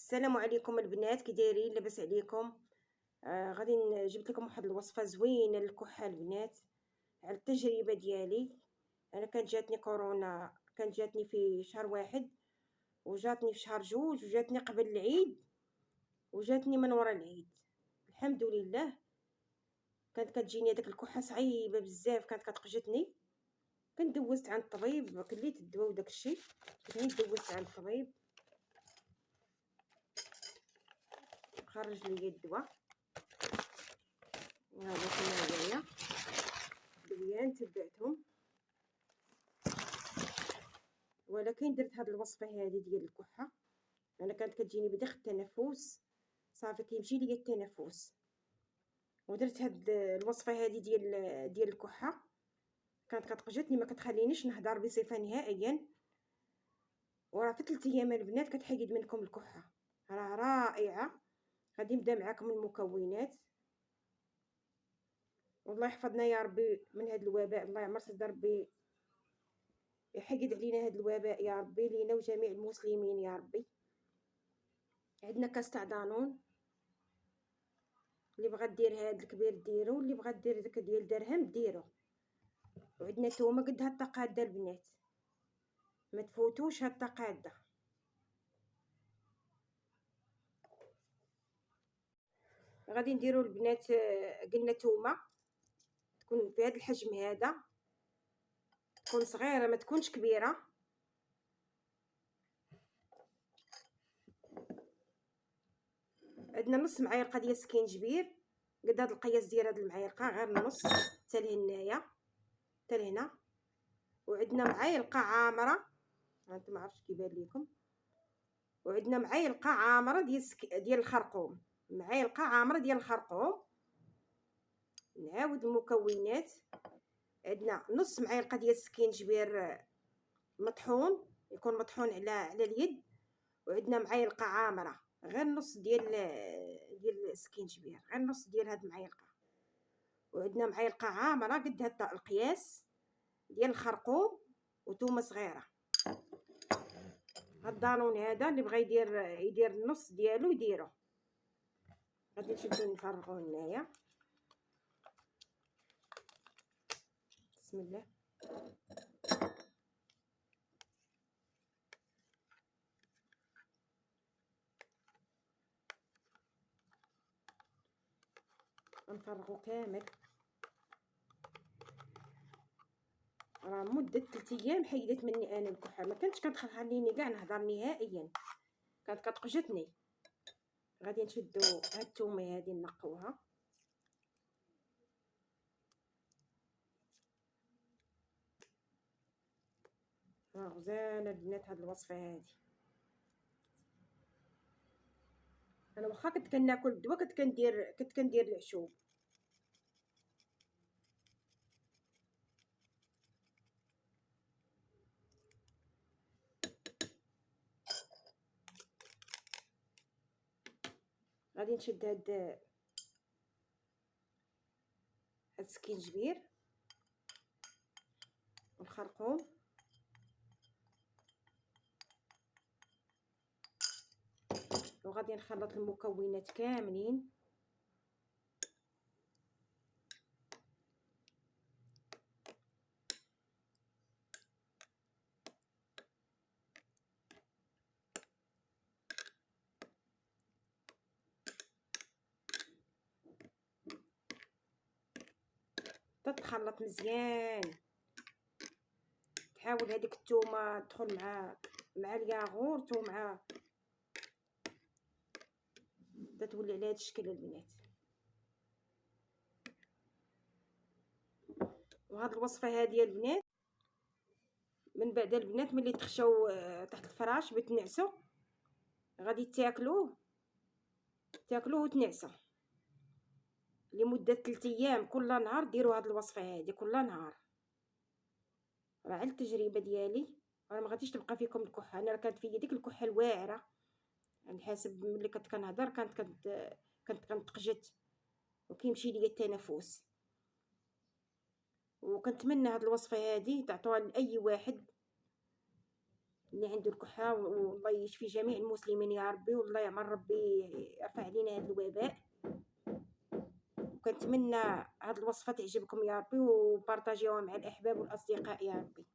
السلام عليكم البنات، كي دايرين؟ لاباس عليكم؟ غادي جبت لكم واحد الوصفه زوينه للكحه البنات على التجربه ديالي. انا كانت جاتني كورونا، كانت جاتني في شهر واحد، وجاتني في شهر جوج، وجاتني قبل العيد، وجاتني من ورا العيد. الحمد لله. كانت كتجيني هذيك الكحه صعيبه بزاف، كانت كتقجتني. كنت دوزت عند الطبيب، كليت الدواء وداك الشيء، كنت دوزت عند الطبيب خرج لي الدواء. هذا كنا هنايا مزيان تبعتهم، ولكن درت هاد الوصفه هذه ديال الكحه. انا كانت كتجيني بداخل التنفس، صافي كيمشي ليا التنفس، ودرت هاد الوصفه هذه ديال الكحه. كانت كتقجتني، ما كتخلينيش نهضر بصفه نهائيا. وراه في 3 ايام البنات كتحيد منكم الكحه، راه رائعه. غادي نبدا معكم المكونات. والله يحفظنا يا ربي من هاد الوباء، الله يعمر صدر ربي، يحيد علينا هاد الوباء يا ربي، لينا وجميع المسلمين يا ربي. عندنا كاس تاع دانون، اللي بغا دير هاد الكبير ديرو، اللي بغا دير داك ديال درهم ديرو. وعندنا تومه قد هاد الطاقاده البنات، ما تفوتوش هاد الطاقاده. غادي نديرو البنات، قلنا تومه تكون في هاد الحجم هذا، تكون صغيره ما تكونش كبيره. عندنا نص معلقه ديال سكينجبير، قد هاد القياس ديال هاد المعلقه، غير نص حتى لهنايا، حتى لهنا. وعندنا معلقه عامره، هانتوما ما عرفتش كيبان لكم. وعندنا معلقه عامره ديال الخرقوم، معلقه عامره ديال الخرقوم. نعاود المكونات. عندنا نص معلقه ديال السكينجبير مطحون، يكون مطحون على اليد. وعندنا معلقه عامره، غير نص ديال السكينجبير، غير نص ديال هاد المعلقه. وعندنا معلقه عامره قد هاد القياس ديال الخرقوم، وتومه صغيره. هاد الدانون هذا اللي بغى يدير النص ديالو يديرو. غادي نشدو نفرغوه هنايا. بسم الله. غنفرغو كامل. راه مده 3 ايام حيدت مني انا الكحه، ما كانتش كتخليني كاع نهضر نهائيا، كانت كتقجتني. غادي نشدو هاد الثومه هادي نقوها. غزاله البنات هاد الوصفه هادي. انا واخا كنت كناكل الدواء، كنت كندير العشوب. غادي نشد هاد السكينجبير والخرقوم، وغادي نخلط المكونات كاملين. تتخلط مزيان، تحاول هذيك الثومه تدخل مع الياغورت ومع تولي على هذا الشكل البنات. وهاد الوصفه هذه البنات من بعد البنات ملي تخشوا تحت الفراش بتنعسوا، غادي تاكلوه وتنعسوا لمده 3 ايام. كل نهار ديروا هاد الوصفه هذه كل نهار، راه على التجربه ديالي. راه ما غاديش تبقى فيكم الكحه. انا كانت في ديك الكحه الواعره، على حسب ملي كنت كنهضر كنت كنتقجت وكيمشي ليا التنفس. وكنتمنى هاد الوصفه هذه تعطوها لاي واحد اللي عنده الكحة، والله يشفي جميع المسلمين يا ربي، والله يعمل ربي يرفع علينا هذا الوباء. وكنتمنى هاد الوصفة تعجبكم يا ربي، وبارطاجيوها مع الأحباب والأصدقاء يا ربي.